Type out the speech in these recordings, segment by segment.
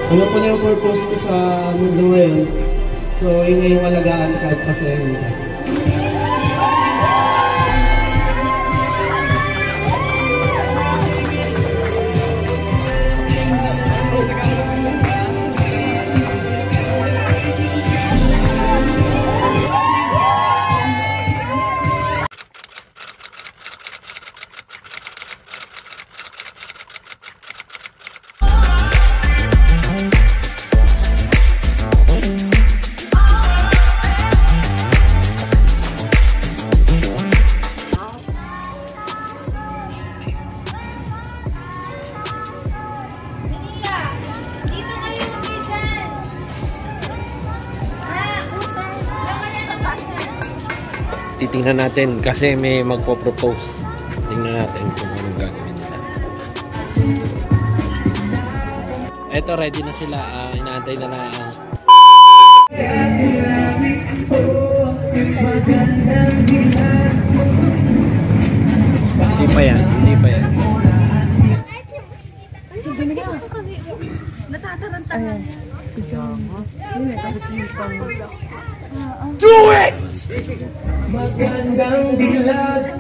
Ano po na yung purpose ko sa mundo ngayon? So, yun na yung alagaan kahit pasayahin ka. Titingnan natin kasi may magpo-propose. Tingnan natin kung anong gagawin nila. Eto, ready na sila. Inaantay na lang. Hindi pa yan. Hindi pa yan. Natataranta. Do it! Magandang dilag.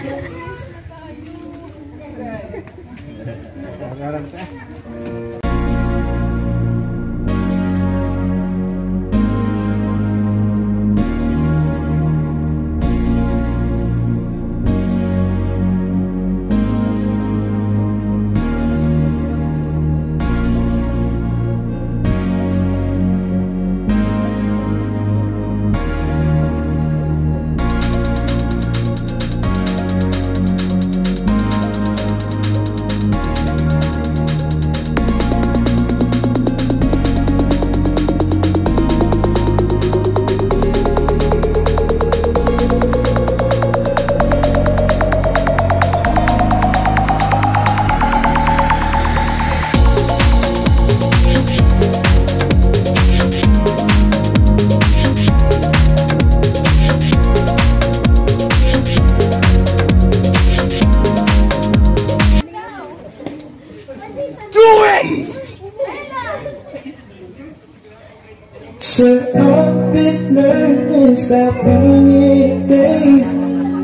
Set up bit nervous that winning day.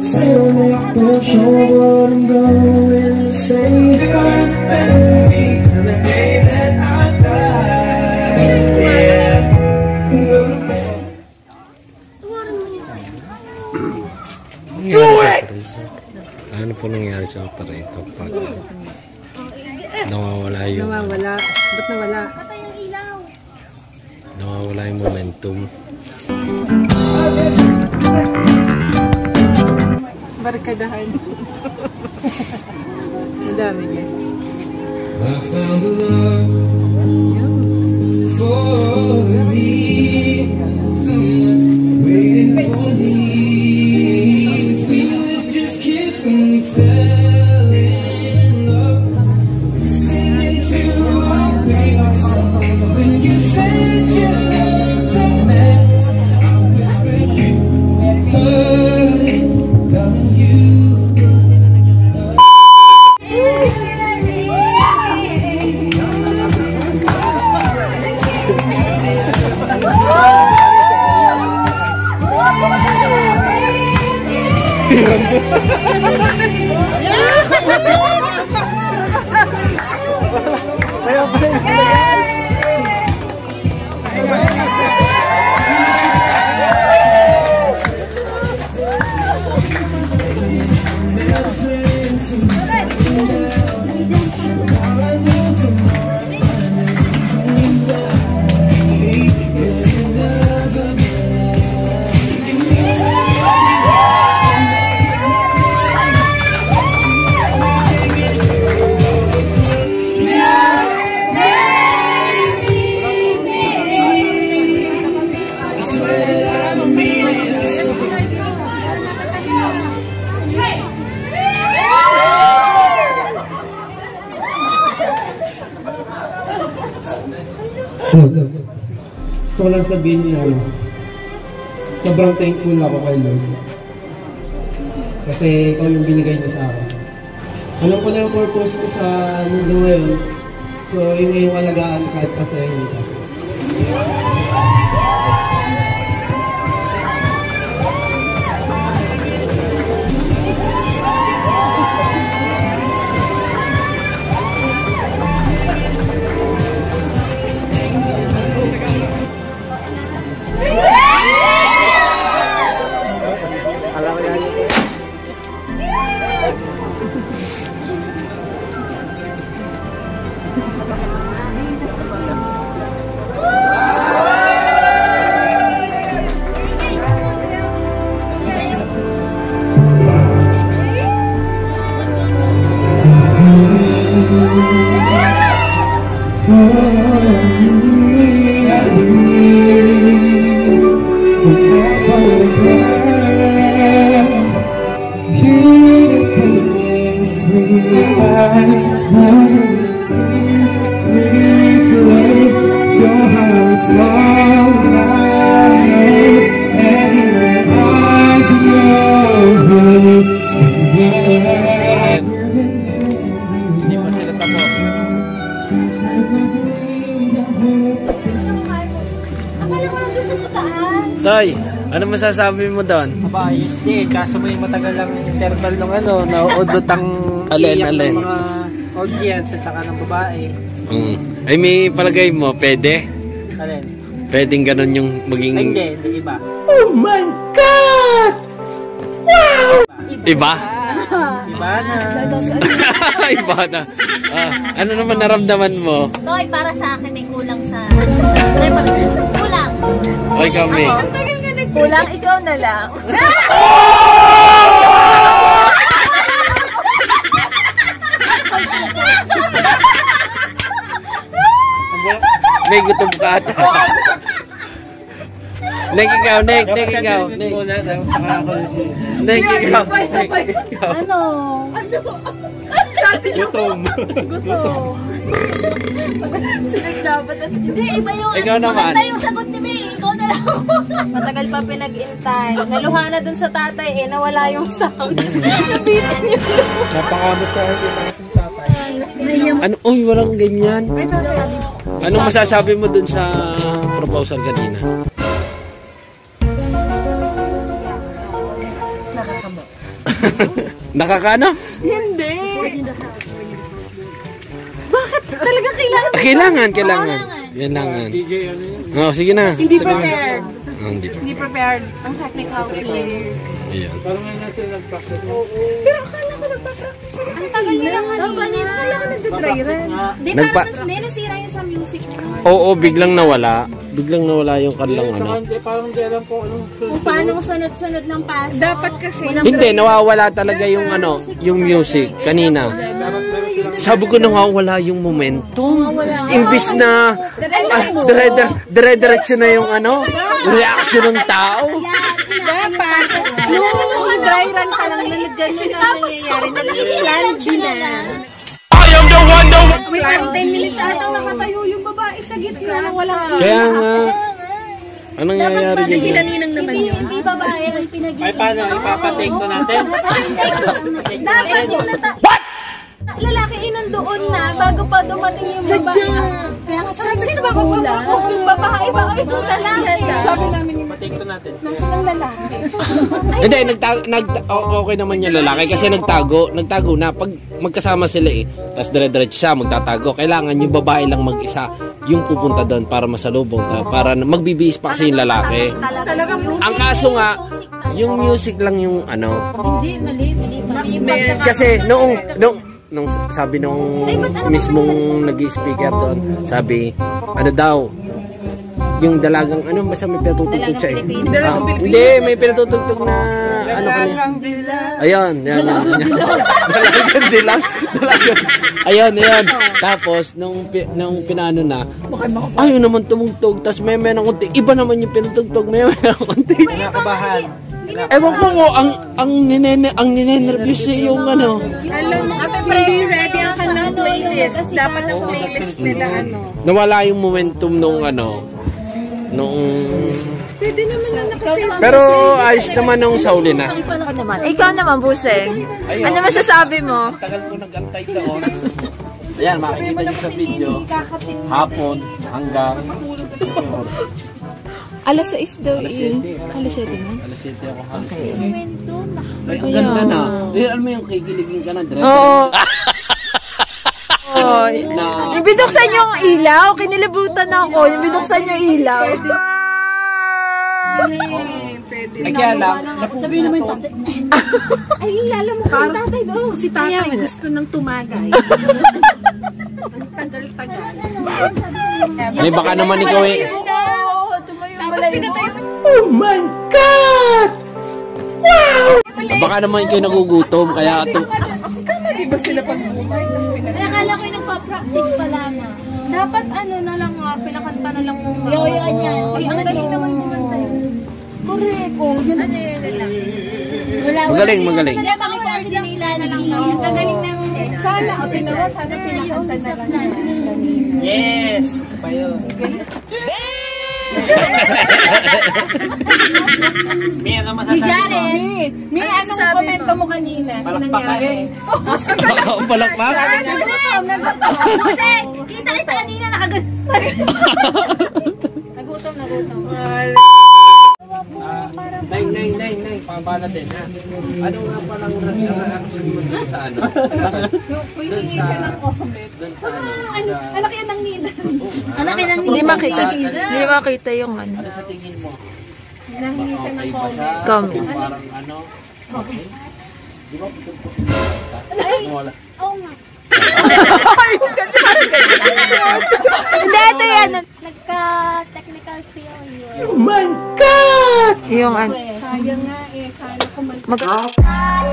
Still make no sure what I'm going to say. You're the best for me till the day that I die. Yeah. Do it! Ano po nangyari sa operator pag nawawala yung... Nawawala. Ba't nawala? Nawawala yung momentum. Barkadahan. Ang dami niya. I found a love for me. Someone waiting for me. We would just kiss when we fell in love. Singing to our favorite song. When you said you loved a mess, I whispered you heard it, darling, you. Gusto ko lang sabihin niyo, sobrang thankful ako kay Lord. Kasi ikaw yung binigay niya sa akin. Alam ko na yung purpose ko sa mundo ngayon. So, yung iyong alagaan kahit pasahin ka. Hindi pa sila tapos. Akala ko lang doon siya sa taas. Toy, ano masasabi mo doon? Aba, ayos din. Kaso may matagal lang interval ng ano, nauudot ang iyak Alin? ng mga audience at saka ng babae. Ay, may palagay mo, pwede? Alin? Pwedeng ganun yung maging... Hindi iba. Iba? Iba na. Iba na. Ano naman naramdaman mo? Toy, para sa akin may kulang sa... Kulang. O, ikaw, May. Kulang, ikaw na lang. May gutom ka ata. Nek, ikaw, Nek, ikaw. Nek, ikaw. Ano? Gutom. Sinaglabat at Hindi, iba yung... Ikaw naman. Maganda yung sagot ni May. Ikaw na lang. matagal pa pinag-intay. Naluha na dun sa tatay nawala yung sound. Nabitin niya. Napakamot sa akin ang tatay. Ano? Uy, walang ganyan. Anong masasabi mo dun sa proposal kanina? Nakakano? Hindi. Bakit talaga kailangan? Kailangan. Kailangan. DJ ano yun? Oh, sige na. Hindi Sige na. prepared. Oh, hindi pa. Hindi prepared. Ang technical clear. Ayan. Parang nga natin nag-practice. Pero akala ko nagpa-practice. Ang tagal nila nga nila. Akala ko nagtitry rin. Hindi, Nagpa- parang nasira yung sa music. Oo, biglang nawala. Biglang nawala yung kanilang ano. Parang hindi alam po anong Kung paano sunod-sunod ng paso. Dapat kasi. Hindi, nawawala talaga yung ano, yung music kanina. Sabi ko nawawala yung momentum. Imbis na dire-diretso na yung ano, reaction ng tao. Dapat. Nung dry run pa lang na gano'n na nangyayari. Plan B na. Wait, 10 minutes ata nakatayo yung babae sa gitna na walang... Kaya nga, anong nangyayari Kasi dyan? naninang naman yun. Hindi babae ang pinag-iwan. Ay, paano? Ipapatake to natin? Dapat yung lalaki inandoon na bago pa dumating yung babae. Kaya nga sabi, sino ba magpapropose yung babae? Baka itong lalaki. Sabi namin yung Patake to natin. nasa ng lalaki. Hindi, okay naman yung lalaki kasi nagtago na. Pag magkasama sila tapos dire-diretso siya, magtatago. Kailangan yung babae lang mag-isa yung pupunta doon para masalubong para magbibihis pa kasi yung lalaki. Ang kaso nga, yung music lang yung ano. Hindi, mali. Kasi nung sabi nung mismong nag-speaker doon, sabi, ano daw, yung dalagang, ano, basta may pinatutugtog siya eh. Hindi, may pinatutugtog na, ano kanya. Ayun, yan. Dalagang dilang. Ayun. Tapos, nung pinano na, ayaw naman tumugtog, tapos may ng konti. Iba naman yung pinatugtog, may ng konti. Nakabahan. Ewan ko mo, ang ninenervous yung ano. Alam mo, hindi ready ang kanilang playlist. Dapat ang playlist nila ano. Nawala yung momentum nung ano, nung... Pwede naman na nakasave. Pero ayos naman nung sauli na. Ikaw naman, Buseng. Ano masasabi mo? Tagal ko nag-antay ka, oh. Ayan, makikita niyo sa video. Hapon hanggang Alas 6 daw alas eh. 7. Alas 7 na? Alas 7 ako halos. Momento na. Ay, ang ganda na. Eh, alam mo yung kikiligin ka na dress. Oo. Oy. Na, Ibinuksan niyo ang ilaw. Kinilabutan ako. Ibinuksan niyo yung ilaw. ay kaya lang, sabihin naman ito. Ay, alam mo kay tatay daw. Si tatay gusto nang tumagay. Ang tagal-tagal. Ay, baka naman ikaw eh. Tapos pinatay mo. Oh my God! Baka naman ikaw nagugutom, kaya ito. Ay, akala ko yung nagpa-practice pala na. Dapat ano na lang nga, pinakanta na lang mo. Yoyoan niya. Ay, ang galing naman kumanta yun. Correct. Oh, yun na lang. Magaling, magaling. Kaya makita sila ni Lani. Ang gagaling naman. Sana, o tinawa, sana pinakanta na lang. Yes! Isa pa yun. May ano masasabi mo? May anong komento mo kanina? Palakpakan eh. Palakpak? Nagutom. Kasi, kita kanina nakagat. Nagutom. Nine, pabala din ha. Ano nga palang reaction mo dun sa ano? Dun sa ano? Anak yan ng nila. Anak yan ang Hindi makita yung ano. Ano sa tingin mo? Nahingi siya ng comment. Comment. Parang ano? Okay. Di ba? Wala. Oo nga. Hindi, ito yan. Nagka-technical failure. Oh my God! Yung ano. Sayang nga eh. Sana kung Mag-